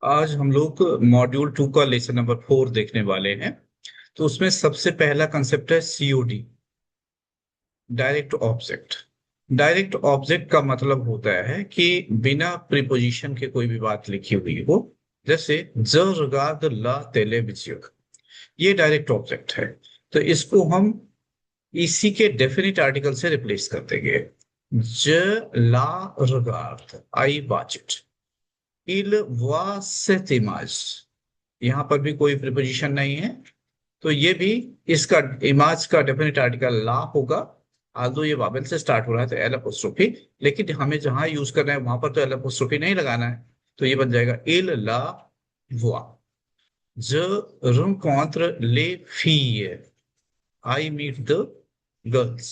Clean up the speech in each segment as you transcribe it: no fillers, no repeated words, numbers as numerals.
आज हम लोग मॉड्यूल 2 का लेसन नंबर 4 देखने वाले हैं। तो उसमें सबसे पहला कंसेप्ट है COD, direct object. Direct object का मतलब होता है कि बिना प्रीपोजिशन के कोई भी बात लिखी हुई हो। जैसे ज रगाद ला टेलीविजन, ये डायरेक्ट ऑब्जेक्ट है। तो इसको हम इसी के डेफिनेट आर्टिकल से रिप्लेस कर देंगे। ज ला रगार्ड I watch it, il voit cette image। यहां पर भी कोई प्रीपोजिशन नहीं है, तो ये भी इसका इमेज का डेफिनेट आर्टिकल ला होगा। आल्दो ये वावेल से स्टार्ट हो रहा है तो एल अपोस्ट्रोफी, लेकिन हमें जहां यूज करना है वहां पर तो एल अपोस्ट्रोफी नहीं लगाना है। तो ये बन जाएगा इल ला voit। je rencontre les filles, I meet the girls.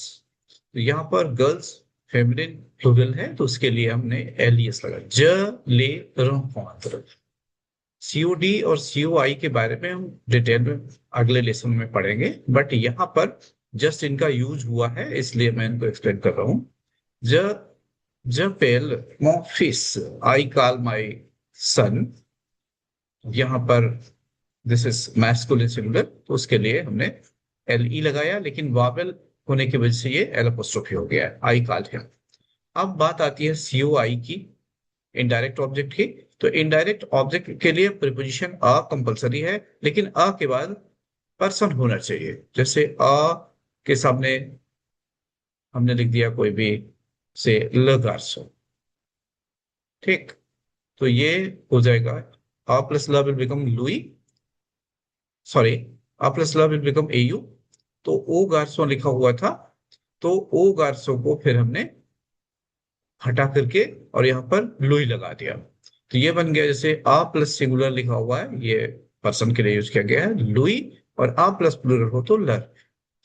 तो यहाँ पर गर्ल्स फेमिनिन प्लूरल है, तो उसके लिए हमने एलियस लगा ज ले rencontre। सीओडी और सीओआई के बारे में हम डिटेल में अगले लेसन में पढ़ेंगे, बट यहाँ पर जस्ट इनका यूज हुआ है इसलिए मैं इनको एक्सप्लेन कर रहा हूँ। ज j'appelle mon fils, I call my son. यहाँ पर दिस इज मैस्कुलिन सिंगुलर, तो उसके लिए हमने एल ई लगाया, लेकिन वावेल होने की वजह से ये एल अपोस्ट्रोफी हो गया है, आई कॉल्ड हिम। अब बात आती है सीओआई की, इनडायरेक्ट ऑब्जेक्ट की। तो इनडायरेक्ट ऑब्जेक्ट के लिए प्रीपोजिशन अ कंपलसरी है, लेकिन अ के बाद पर्सन होना चाहिए। जैसे अ के सामने हमने लिख दिया कोई भी, से ल गार्सो, ठीक। तो ये हो जाएगा अ प्लस ल will become Louis, sorry, a plus ल विल बिकम एयू। तो ओ गार्सो लिखा हुआ था, तो ओ गार्सो को फिर हमने हटा करके और यहाँ पर लुई लगा दिया। तो ये बन गया, जैसे आ प्लस सिंगुलर लिखा हुआ है ये पर्सन के लिए यूज किया गया है लुई, और आ प्लस प्लूरल हो तो लर।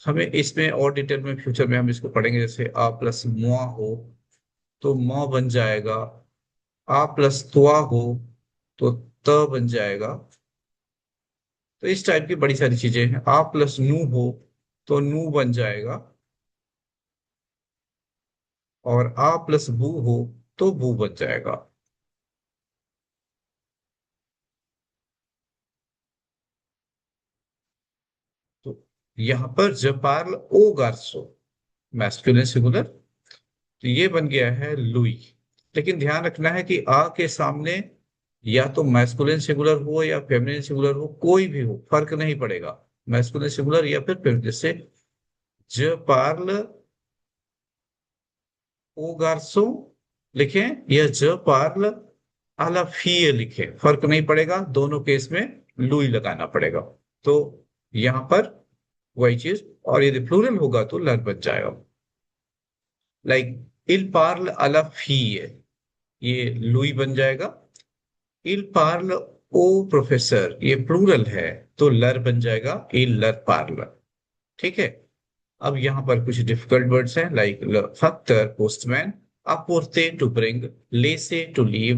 हमें इसमें और डिटेल में फ्यूचर में हम इसको पढ़ेंगे। जैसे आ प्लस मुआ हो तो म बन जाएगा, आ प्लस तुआ हो तो त बन जाएगा। तो इस टाइप की बड़ी सारी चीजें हैं। आ प्लस नू हो तो नू बन जाएगा, और आ प्लस बू हो तो बू बन जाएगा। तो यहां पर जपार्ल ओ गार्सो, मैस्कुलिन सिंगुलर, तो ये बन गया है लुई। लेकिन ध्यान रखना है कि आ के सामने या तो मैस्कुलिन सिंगुलर हो या फेमिनिन सिंगुलर हो, कोई भी हो फर्क नहीं पड़ेगा, मैस्कुलिन सिंगुलर या फिर फेमिनिन। जैसे ज पार्ल ओ गार्सो लिखें या ज पार्ल आला फीए लिखें, फर्क नहीं पड़ेगा, दोनों केस में लुई लगाना पड़ेगा। तो यहां पर वही चीज, और यदि प्लूरल होगा तो लर बन जाएगा। लाइक इल पार्ल अला फीए, ये लुई बन जाएगा। इल पार्ल ओ प्रोफेसर, ये प्लूरल है तो लर बन जाएगा इल लर पार्ल, ठीक है। अब यहाँ पर कुछ डिफिकल्ट वर्ड्स हैं, लाइक फक्तर पोस्टमैन, अपोर्ते टू ब्रिंग, लेसे टू लीव,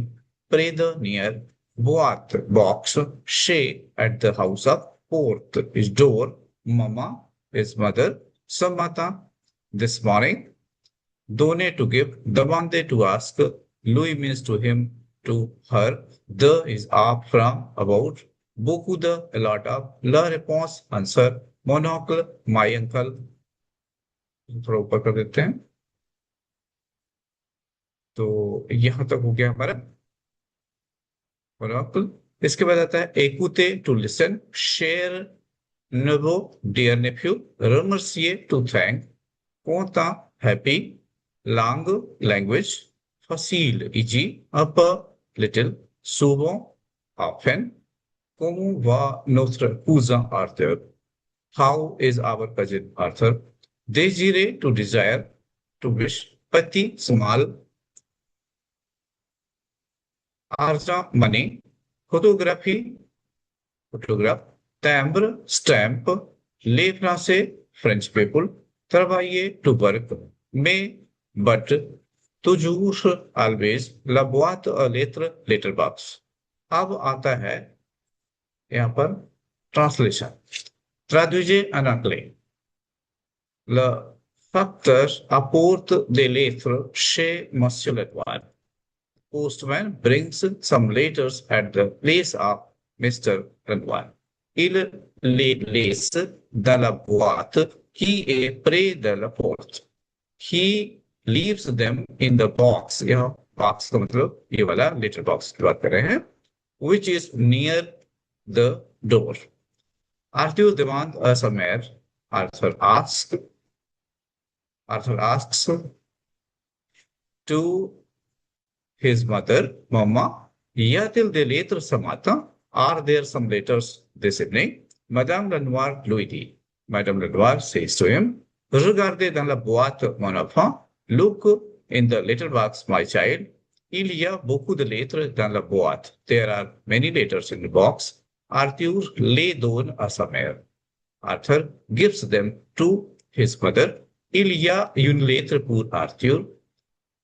प्रेद नियर, बोआत बॉक्स, शे एट द हाउस ऑफ, पोर्ट इज डोर, ममा इज मदर, समता this morning, Done to give, demande to ask, lui means to him, to her, the is up from, about, beaucoup de, a lot of, la réponse, answer, monocle, my uncle। थोड़ा ऊपर कर देते हैं। तो यहां तक हो गया हमारा मोनोcle। इसके बाद आता है écouter टू लिसन, शेयर nouveau dear nephew, remercier to thank, content happy, langue language, facile easy, upper little, souvent often, comment va notre cousin Arthur, how is our cousin Arthur, désirer to desire, to wish, petit small, argent money, photographie photograph, timbre stamp, les français French people, travailler to work, mais but toujours always, la boîte à lettres letter box। अब आता है यहाँ पर translation, traduisez en anglais, le facteur apporte des lettres chez Monsieur Letoile, postman brings some letters at the place of Mr. Ranwar. Il les laisse dans la boîte qui est près de la porte. He leaves them in the box. यहाँ box का मतलब ये वाला letter box की बात कर रहे हैं, which is near the door. Arthur demande à sa mère. Arthur asks. Arthur asks to his mother, Mama, y a-t-il des lettres ce matin? Are there some letters this evening? Madame Lenoir lui dit. Madame Lenoir says to him, regardez dans la boîte, mon enfant. Look in the letter box, my child. Il y a beaucoup de lettres dans la boîte. There are many letters in the box. Arthur les donne à sa mère. Arthur gives them to his mother. Il y a une lettre pour Arthur.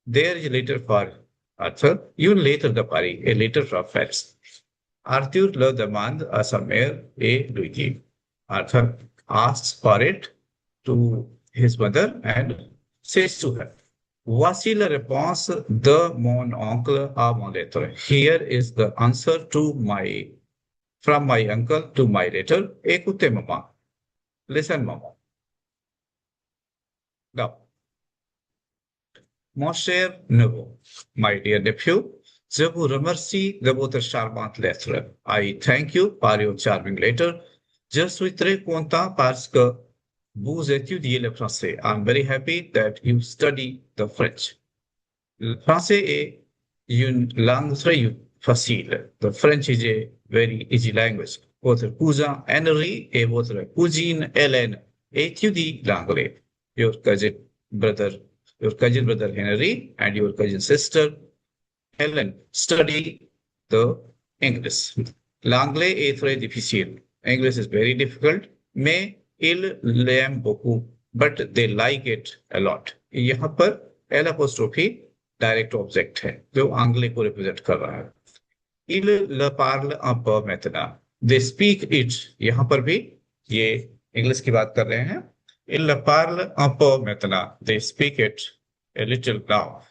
There is a letter for Arthur. Une lettre de Paris, a letter from Paris. Arthur le demande à sa mère et lui dit. Arthur asks for it to his mother and says to her, voici la réponse de mon oncle à mon lettre. Here is the answer to from my uncle to my letter. Écoutez, maman. Listen, maman. Now, mon cher neveu, my dear nephew, je vous remercie de votre charmante lettre. I thank you for your charming letter. Je suis très content parce que vous étudiez le français. I'm very happy that you study the French. Le français est une langue très facile. The French is a very easy language. Votre cousin Henry et votre cousine Hélène étudient l'anglais. Your cousin brother Henry and your cousin sister Helen study the English. L'anglais est très difficile. English is very difficult. Mais ils l'aiment beaucoup, but they like it a lot. यहाँ पर L apostrophe direct object है जो anglais को represent कर रहा है. Il le parle un peu maintenant. They speak it. यहाँ पर भी ये इंग्लिश की बात कर रहे हैं. Il le parle un peu maintenant. They speak it a little now.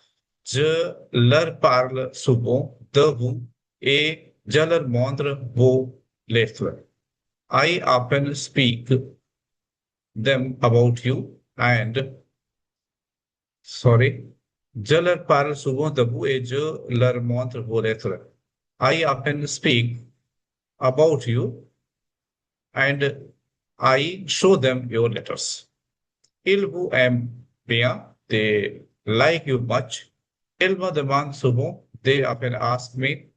Je leur parle souvent de vous et je leur montre vos lettres. I often speak them about you and je leur parle souvent de vous et je leur montre vos lettres. I often speak about you and I show them your letters. Ils vous aiment bien, they like you much. Ils me demandent souvent, they often ask me,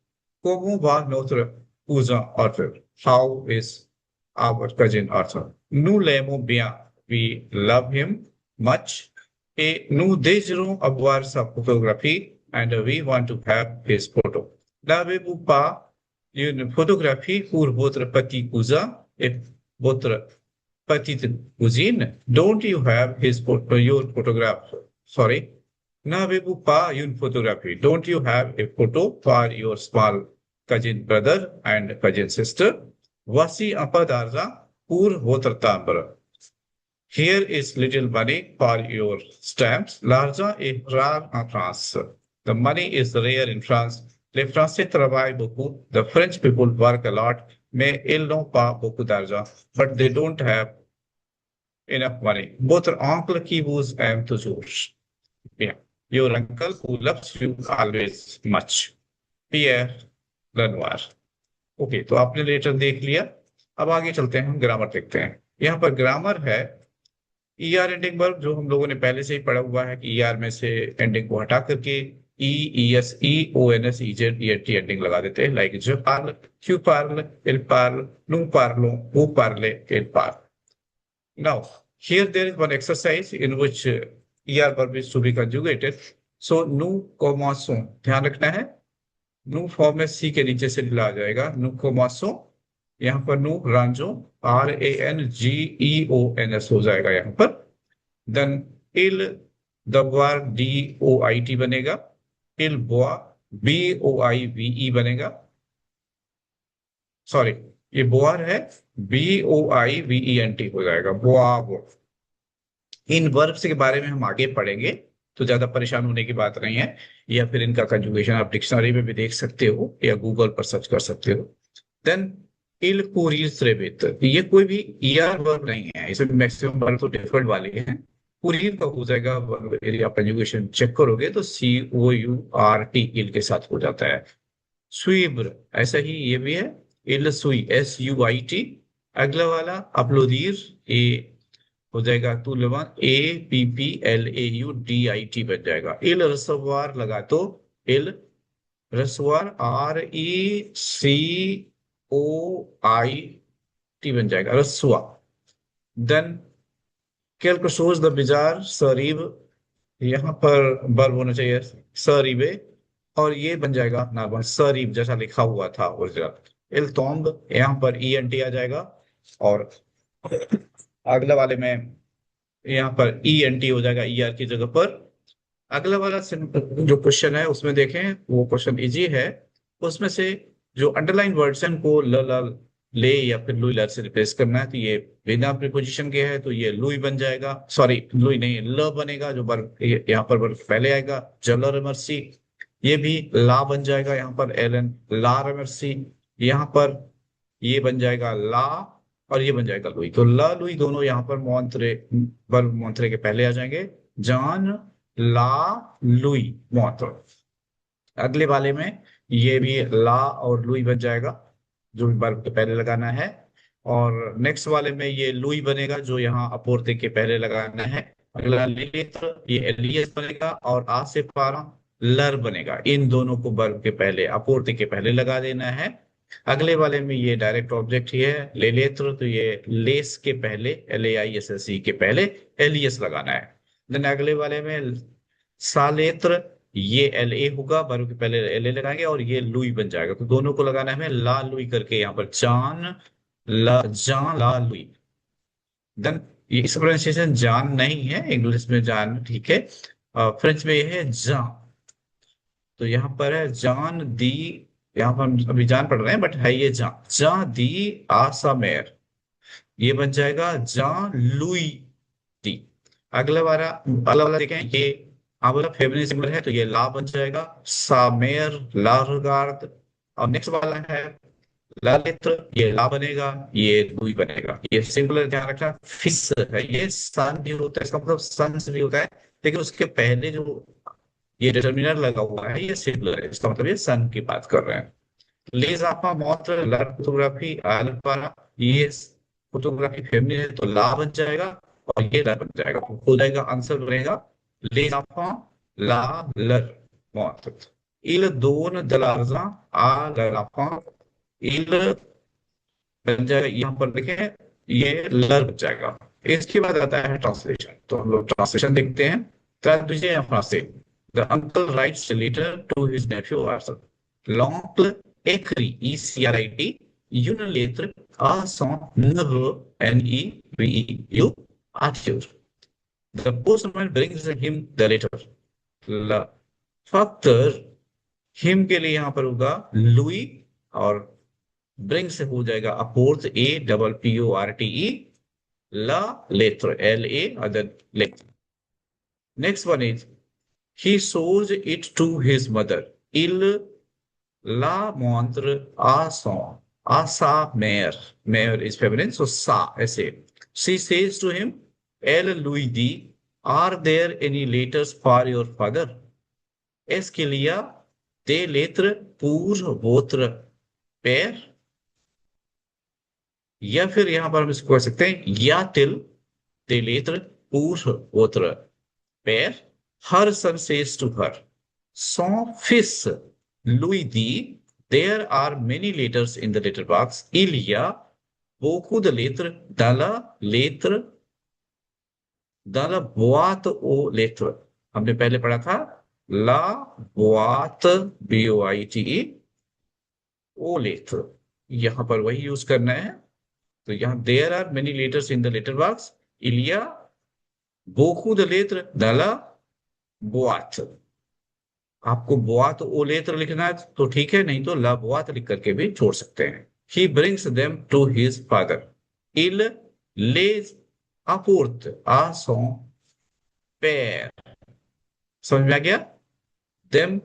comment va notre cousin Arthur? How is our cousin Arthur? Nous l'aimons bien, we love him much. Et nous désirons avoir sa photographie and we want to have his photo. N'avez-vous pas une photographie pour votre petit cousin et votre petite cousine? Don't you have your photograph? Sorry. N'avez-vous pas une photographie? Don't you have a photo for your small cousin brother and cousin sister? Voici un peu d'argent pour votre timbre. Here is little money for your stamps. L'argent est rare en France. The money is rare in France. Les Français travaillent beaucoup. The French people work a lot. Mais ils n'ont pas beaucoup d'argent. But they don't have enough money. Votre oncle qui vous aime toujours. Yeah. Your uncle who loves you always much. Pierre Lenoir. Okay, तो आपने letter देख लिया. अब आगे चलते हैं, हम grammar देखते हैं. यहाँ पर ग्रामर है ईआर एंडिंग वर्ब, जो हम लोगों ने पहले से ही पढ़ा हुआ है कि ईआर में से एंडिंग को हटा करके ES EONS EZ ENT ending लगा देते हैं. लाइक जो पार्ल, क्यू पार्ल, इल पार्ल, नू पार्लो, वो पार्ले, इल पार्ल. Now here there is one exercise in which ER verb is to be conjugated. So nous commençons. ध्यान रखना है, nous फॉर्म में सी के नीचे से ला जाएगा. nous commençons. यहाँ पर nous rangeons, RANGEONS हो जाएगा यहाँ पर. Then il devoir DOIT बनेगा. il boit BOIVE बनेगा. सॉरी, ये बोआर है, BOIVENT हो जाएगा. बोआ. इन वर्ब्स के बारे में हम आगे पढ़ेंगे. तो ज्यादा परेशान होने की बात नहीं है। या फिर इनका कंजुगेशन आप डिक्शनरी में भी देख सकते हो या गूगल पर सर्च कर सकते हो। देन इल कुरिर रेबित, ये कोई भी ईआर वर्ब नहीं है, इसमें मैक्सिमम वर्ब तो डिफरेंट वाले हैं। कुरिर का हो जाएगा verb, यदि आप कंजुगेशन चेक करोगे तो COURT इल के साथ हो जाता है। सुइब्र ऐसा ही ये भी है, इल सुई SUIT। अगला वाला अपलोदीर, ये हो जाएगा तुलवान APPLAUDIT बन जाएगा। इल रसवार लगा तो इल रसवार RECOIT बन जाएगा, रसवा। देन quelque chose द बिजार सरीब, यहाँ पर वर्ब होना चाहिए सरीबे, और ये बन जाएगा नॉर्मल सरीब जैसा लिखा हुआ था ओरिजिनल। इल तोम्ब, यहाँ पर ENT आ जाएगा। और अगला वाले में यहाँ पर ENT हो जाएगा ER की जगह पर। अगला वाला जो क्वेश्चन है उसमें देखें, वो क्वेश्चन इजी है। उसमें से जो अंडरलाइन वर्ड्स हैं उनको ले या फिर लुई लर से रिप्लेस करना है। तो ये बिना प्रीपोजिशन के है, तो ये लुई बन जाएगा, सॉरी लुई नहीं ल बनेगा, जो वर्ब यहाँ पर वर्ब पहले आएगा। जलर मर्सी, ये भी ला बन जाएगा, यहाँ पर एलन ला मर्सी। यहाँ पर ये बन जाएगा ला, और ये बन जाएगा लुई। तो ला लुई दोनों यहाँ पर मौंत्रे, वर्ब मौंत्रे के पहले आ जाएंगे। जॉन ला लुई मौंत्र। अगले वाले में ये भी ला और लुई बन जाएगा, जो वर्ब के पहले लगाना है। और नेक्स्ट वाले में ये लुई बनेगा, जो यहाँ अपोर्ते के पहले लगाना है। अगला लेत्र, ये एलियस बनेगा, और आ से पारा लर बनेगा। इन दोनों को वर्ब के पहले अपोर्ते के पहले लगा देना है। अगले वाले में ये डायरेक्ट ऑब्जेक्ट ही है ले लेत्र, तो ये लेस के पहले LAISSE के पहले एलियस लगाना है। देन अगले वाले में सालेत्र, ये LA होगा, वर्ब के पहले LA लगाएंगे, और ये लुई बन जाएगा। तो दोनों को लगाना है हमें ला लुई करके, यहाँ पर जान ला लुई। देन ये इस प्रोनाउंसिएशन जान नहीं है, इंग्लिश में जान ठीक है, फ्रेंच में ये है जान। तो यहाँ पर है जान दी, यहाँ पर हम अभी जान पढ़ रहे हैं बट है ये जान, जा दी आसामेर, ये बन जाएगा जा लुई दी। अगला वाला देखें, ये वाला फेमिनिन सिंगुलर है, तो ये ला बन जाएगा सामेर लारगार्द। और नेक्स्ट वाला है ललित्र, ये ला बनेगा, ये लुई बनेगा। ये सिंगुलर ध्यान रखना। फिस है, ये सन भी होता है, इसका मतलब सन्स भी होता है, लेकिन उसके पहले जो ये डिटर्मिनर लगा हुआ है ये सिंगुलर है, इसका मतलब ये सन की बात कर रहे हैं। लेजाफा मौत्र लर फोटोग्राफी आलपारा, ये फोटोग्राफी फेमिनिन है, तो ला बन जाएगा, और ये लर बन जाएगा। तो हो जाएगा, आंसर बनेगा लेजाफा ला लर मौत्र। इल दोन दलारजा आ लराफा, इल बन जाएगा, यहाँ पर देखें ये लर बन जाएगा। इसके बाद आता है ट्रांसलेशन, तो हम लोग ट्रांसलेशन देखते हैं। traduce en français. The uncle writes a letter to his nephew Arthur. L'oncle écrit, ECRIT, une lettre à son neveu, NEVEU, Arthur. The postman brings him the letter. ल फैक्टर हिम के लिए यहाँ पर होगा लुई, और bring से हो जाएगा अपोर्थ APPORTE, ला लेत्र LA, अदर लेत्र। Next one is he shows it to his mother. Il la montre à son, à sa mère. Mère is feminine, so sa, ऐसे. She says to him, Elle lui dit, are there any letters for your father? Est-ce qu'il y a des lettres pour votre père? या फिर यहां पर हम इसको कह सकते हैं या till des lettres pour votre père. Her son says to her, son fils Louis dit, there are many letters in the letter box. Il y a beaucoup de lettres dans la boîte aux lettres. हमने पहले पढ़ा था la boîte BOITE ओ letter, यहां पर वही use करना है। तो यहाँ there are many letters in the letter box, इलिया beaucoup de lettres dans la boîte। आपको बोआत ओ लेत्र लिखना है तो ठीक है, नहीं तो ला बोआत लिख करके भी छोड़ सकते हैं। He brings them to his father, इल लेज अपोर्ट आ son père, समझ में आ गया? देम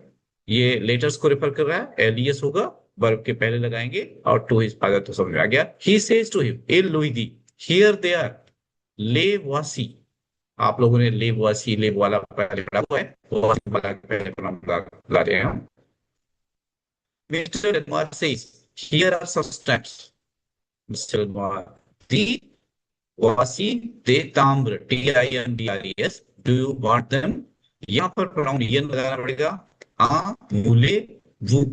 ये लेटर्स को रेफर कर रहा है, एलियस होगा, वर्ब के पहले लगाएंगे, और टू हिज फादर, तो समझ में आ गया। ही सेज टू हिम ए लुईदी, हियर दे आर, ले वासी। आप लोगों ने ले वासी, ले वाला पहले पढ़ा हुआ है, वासी वाला पहले ला रहे हैं हम। Mister Denmark says here are some stamps. Mister Denmark, दी वासी, दे ताम्र, TIMBRES, do you want them. यहाँ पर प्रोनाउन यन लगाना पड़ेगा। आ, मूले, वू।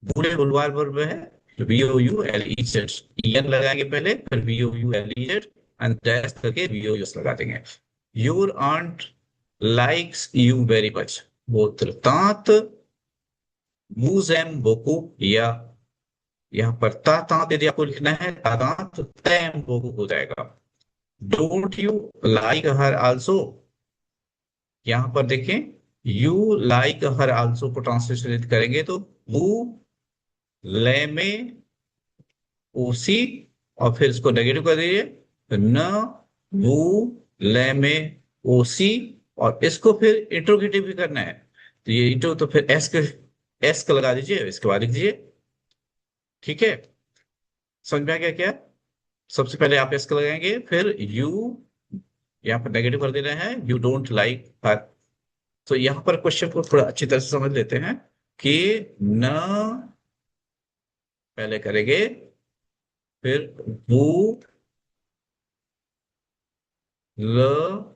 बूढ़े बुलवार वर्ब है, VOULEZ, ईएन लगाएंगे पहले, फिर VOULEZ एंड डैश करके VOUS लगा देंगे। Your aunt likes you very much, बोत्र तात मूजेम बोकू, या यहाँ पर ता तात यदि आपको लिखना है तादात, तो तैम बोकू हो जाएगा। Don't you like her also, यहाँ पर देखें, यू लाइक हर आल्सो को ट्रांसलेशन करेंगे तो वो ले में ओसी, और फिर इसको नेगेटिव कर दीजिए, तो न वो ले में ओसी, और इसको फिर इंट्रोगेटिव भी करना है, तो ये इंट्रो, तो फिर एस का लगा दीजिए, इसके बाद लिख दीजिए। ठीक है, समझ में आ गया क्या? सबसे पहले आप एस का लगाएंगे, फिर यू यहाँ पर नेगेटिव कर देना है, यू डोंट लाइक हर। तो यहाँ पर क्वेश्चन को थोड़ा अच्छी तरह से समझ लेते हैं कि न पहले करेंगे, फिर वो ल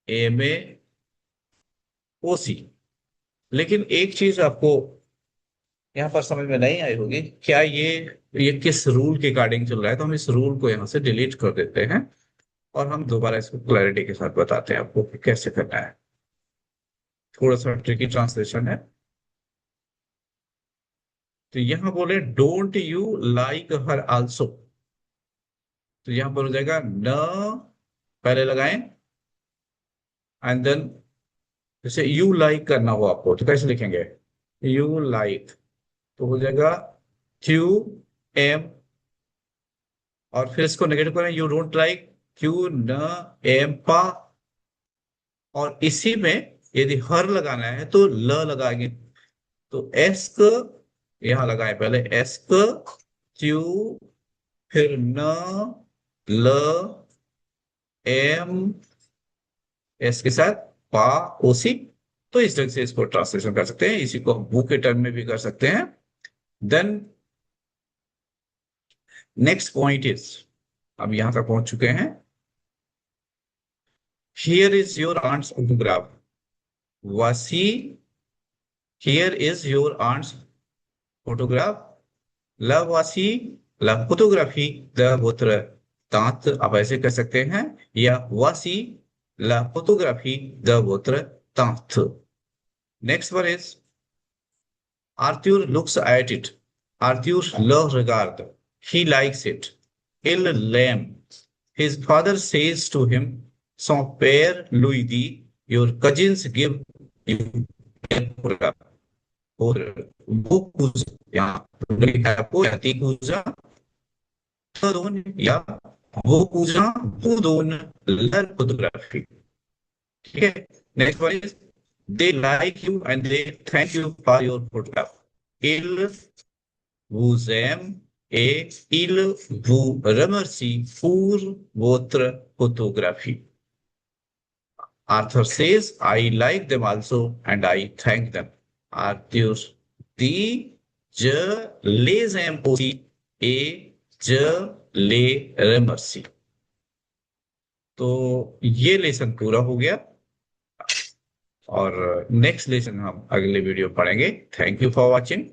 ए में ओसी। लेकिन एक चीज आपको यहाँ पर समझ में नहीं आई होगी, क्या ये किस रूल के अकॉर्डिंग चल रहा है, तो हम इस रूल को यहाँ से डिलीट कर देते हैं, और हम दोबारा इसको क्लैरिटी के साथ बताते हैं आपको कि कैसे करना है। थोड़ा सा ट्रिकी ट्रांसलेशन है। तो यहाँ बोले don't you like her also, तो यहाँ पर हो जाएगा न, पहले लगाएं, एंड देन जैसे यू लाइक करना हो आपको तो कैसे लिखेंगे, यू लाइक, तो हो जाएगा क्यू एम, और फिर इसको नेगेटिव करें, यू डोंट लाइक, क्यू न एम पा, और इसी में यदि हर लगाना है तो ल लगाएंगे, तो एस्क यहां लगाए, पहले एस्क, क्यू, फिर न, ल, एम, एस के साथ पा, ओसी। तो इस ढंग से इसको ट्रांसलेशन कर सकते हैं, इसी को हम बुक के टर्म में भी कर सकते हैं। देन नेक्स्ट पॉइंट इज, अब यहां तक पहुंच चुके हैं। Here is your aunt's photograph, वासी, here is your aunt's photograph, ला वासी, ला फोटोग्राफी, द पुत्र तात, आप ऐसे कर सकते हैं, या वासी ला फोटोग्राफी द पुत्र तात। Next one is Arthur looks at it. Arthur loves regard. He likes it. Il l'aime. His father says to him, Son père lui dit, your cousins give you a और वो कुछ यहाँ आपको या ती कुजा दोन, या वो कुजा वो दोन लर फोटोग्राफी। ठीक है, next one is they like you and they thank you for your photograph. Ils vous aiment et ils vous remercient pour votre photographie. Arthur says, I like them also and I thank them. Arthur dit, je les aime aussi et je les remercie. तो ये lesson पूरा हो गया, और next lesson हम अगले video पढ़ेंगे। Thank you for watching.